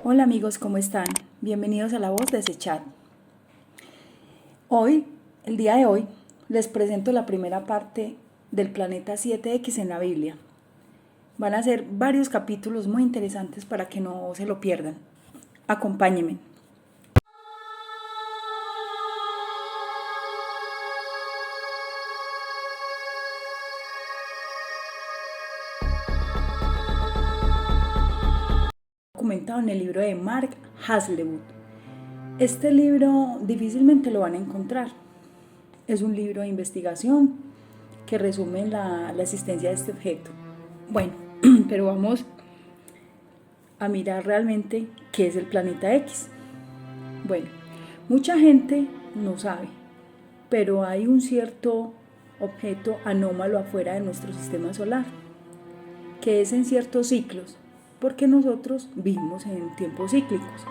Hola amigos, ¿cómo están? Bienvenidos a La Voz de ese chat. El día de hoy, les presento la primera parte del planeta 7X en la Biblia. Van a ser varios capítulos muy interesantes para que no se lo pierdan. Acompáñenme. Documentado en el libro de Mark Hazlewood. Este libro difícilmente lo van a encontrar. Es un libro de investigación que resume la existencia de este objeto. Bueno, pero vamos a mirar realmente qué es el planeta X. Bueno, mucha gente no sabe, pero hay un cierto objeto anómalo afuera de nuestro sistema solar, que es en ciertos ciclos, porque nosotros vivimos en tiempos cíclicos.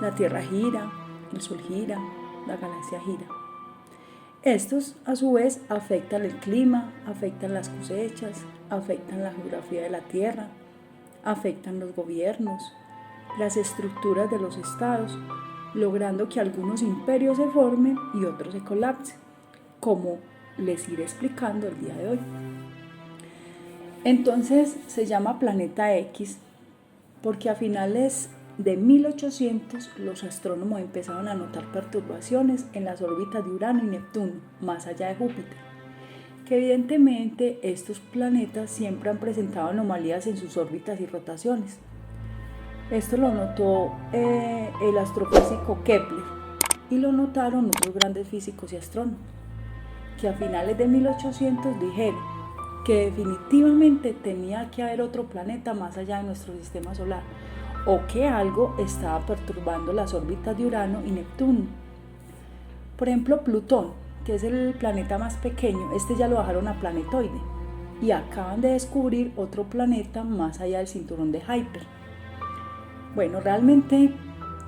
La Tierra gira, el Sol gira, la galaxia gira. Estos, a su vez, afectan el clima, afectan las cosechas, afectan la geografía de la Tierra, afectan los gobiernos, las estructuras de los estados, logrando que algunos imperios se formen y otros se colapsen, como les iré explicando el día de hoy. Entonces se llama Planeta X porque a finales de 1800 los astrónomos empezaron a notar perturbaciones en las órbitas de Urano y Neptuno, más allá de Júpiter, que evidentemente estos planetas siempre han presentado anomalías en sus órbitas y rotaciones. Esto lo notó el astrofísico Kepler y lo notaron otros grandes físicos y astrónomos, que a finales de 1800 dijeron que definitivamente tenía que haber otro planeta más allá de nuestro sistema solar, o que algo estaba perturbando las órbitas de Urano y Neptuno. Por ejemplo, Plutón, que es el planeta más pequeño, este ya lo bajaron a planetoide, y acaban de descubrir otro planeta más allá del cinturón de Kuiper. Bueno, realmente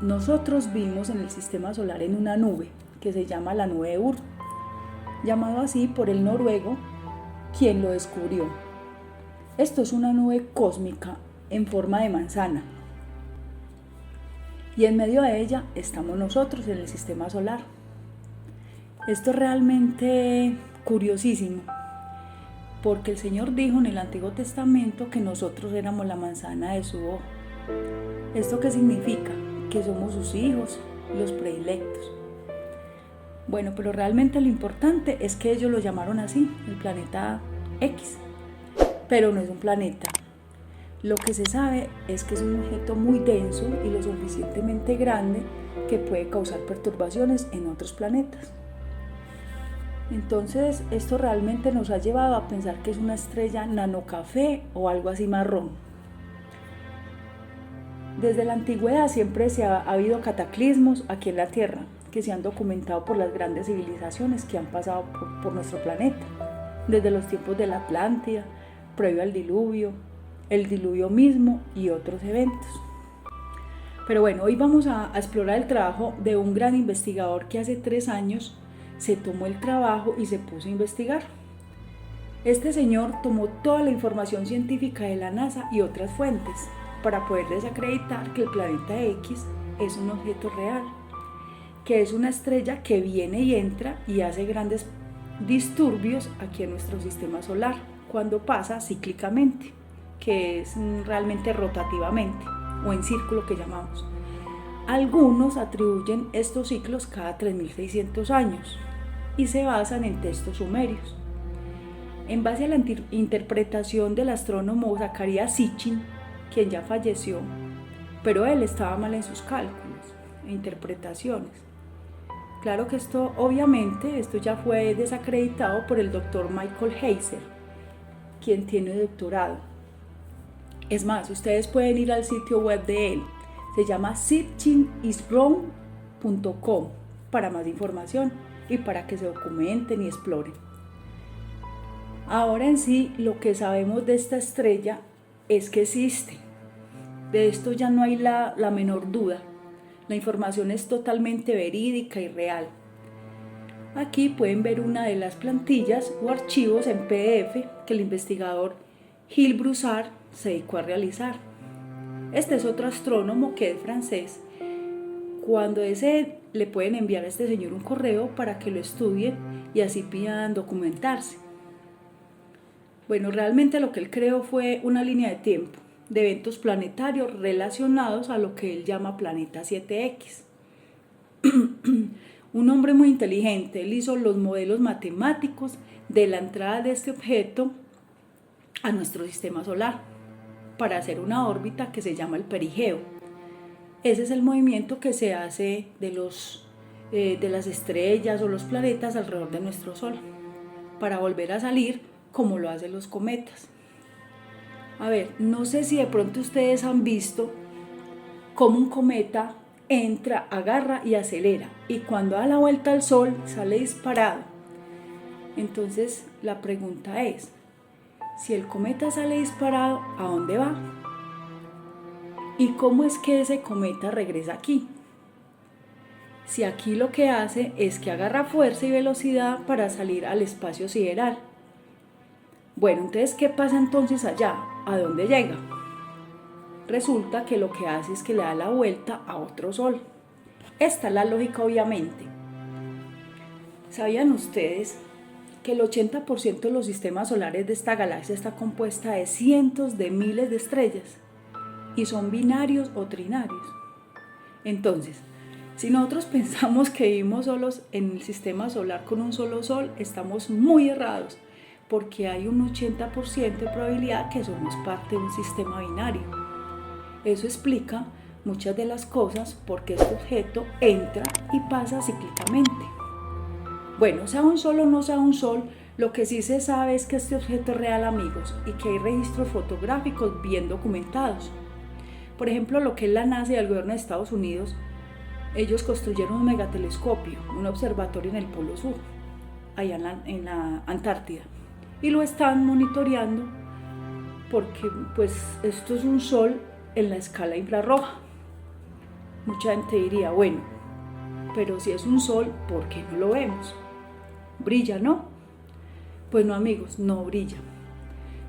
nosotros vivimos en el sistema solar en una nube que se llama la nube de Oort, llamado así por el noruego quien lo descubrió. Esto es una nube cósmica en forma de manzana y en medio de ella estamos nosotros en el sistema solar. Esto es realmente curiosísimo porque el Señor dijo en el Antiguo Testamento que nosotros éramos la manzana de su ojo. ¿Esto qué significa? Que somos sus hijos, los predilectos. Bueno, pero realmente lo importante es que ellos lo llamaron así, el planeta X, pero no es un planeta. Lo que se sabe es que es un objeto muy denso y lo suficientemente grande que puede causar perturbaciones en otros planetas. Entonces, esto realmente nos ha llevado a pensar que es una estrella nanocafé o algo así marrón. Desde la antigüedad siempre ha habido cataclismos aquí en la Tierra, que se han documentado por las grandes civilizaciones que han pasado por nuestro planeta, desde los tiempos de la Atlántida, previo al diluvio, el diluvio mismo y otros eventos. Pero bueno, hoy vamos a explorar el trabajo de un gran investigador que hace 3 años se tomó el trabajo y se puso a investigar. Este señor tomó toda la información científica de la NASA y otras fuentes para poder desacreditar que el planeta X es un objeto real, que es una estrella que viene y entra y hace grandes disturbios aquí en nuestro sistema solar cuando pasa cíclicamente, que es realmente rotativamente o en círculo que llamamos. Algunos atribuyen estos ciclos cada 3600 años y se basan en textos sumerios. En base a la interpretación del astrónomo Zecharia Sitchin, quien ya falleció, pero él estaba mal en sus cálculos e interpretaciones. Claro que esto ya fue desacreditado por el doctor Michael Heiser, quien tiene doctorado. Es más, ustedes pueden ir al sitio web de él, se llama sitchiniswrong.com para más información y para que se documenten y exploren. Ahora en sí, lo que sabemos de esta estrella es que existe. De esto ya no hay la menor duda. La información es totalmente verídica y real. Aquí pueden ver una de las plantillas o archivos en PDF que el investigador Gil Broussard se dedicó a realizar. Este es otro astrónomo que es francés. Cuando le pueden enviar a este señor un correo para que lo estudien y así pidan documentarse. Bueno, realmente lo que él creó fue una línea de tiempo de eventos planetarios relacionados a lo que él llama planeta 7X. Un hombre muy inteligente, él hizo los modelos matemáticos de la entrada de este objeto a nuestro sistema solar para hacer una órbita que se llama el perigeo. Ese es el movimiento que se hace de las estrellas o los planetas alrededor de nuestro Sol para volver a salir como lo hacen los cometas. A ver, no sé si de pronto ustedes han visto cómo un cometa entra, agarra y acelera, y cuando da la vuelta al Sol sale disparado. Entonces la pregunta es, si el cometa sale disparado, ¿a dónde va? ¿Y cómo es que ese cometa regresa aquí? Si aquí lo que hace es que agarra fuerza y velocidad para salir al espacio sideral. Bueno, entonces, ¿qué pasa entonces allá? ¿A dónde llega? Resulta que lo que hace es que le da la vuelta a otro Sol. Esta es la lógica, obviamente. ¿Sabían ustedes que el 80% de los sistemas solares de esta galaxia está compuesta de cientos de miles de estrellas? Y son binarios o trinarios. Entonces, si nosotros pensamos que vivimos solos en el sistema solar con un solo Sol, estamos muy errados, porque hay un 80% de probabilidad que somos parte de un sistema binario. Eso explica muchas de las cosas porque este objeto entra y pasa cíclicamente. Bueno, sea un Sol o no sea un Sol, lo que sí se sabe es que este objeto es real, amigos, y que hay registros fotográficos bien documentados. Por ejemplo, lo que es la NASA y el gobierno de Estados Unidos, ellos construyeron un megatelescopio, un observatorio en el Polo Sur, allá en la Antártida, y lo están monitoreando porque pues esto es un Sol en la escala infrarroja. Mucha gente diría, bueno, pero si es un Sol, ¿por qué no lo vemos? ¿Brilla, no? Pues no, amigos, no brilla.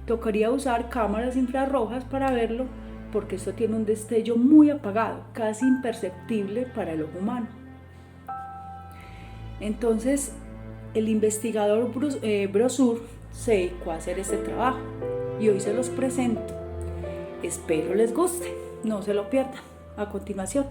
Tocaría usar cámaras infrarrojas para verlo, porque esto tiene un destello muy apagado, casi imperceptible para el ojo humano. Entonces, el investigador Brosur se dedicó a hacer este trabajo y hoy se los presento. Espero les guste, no se lo pierdan. A continuación.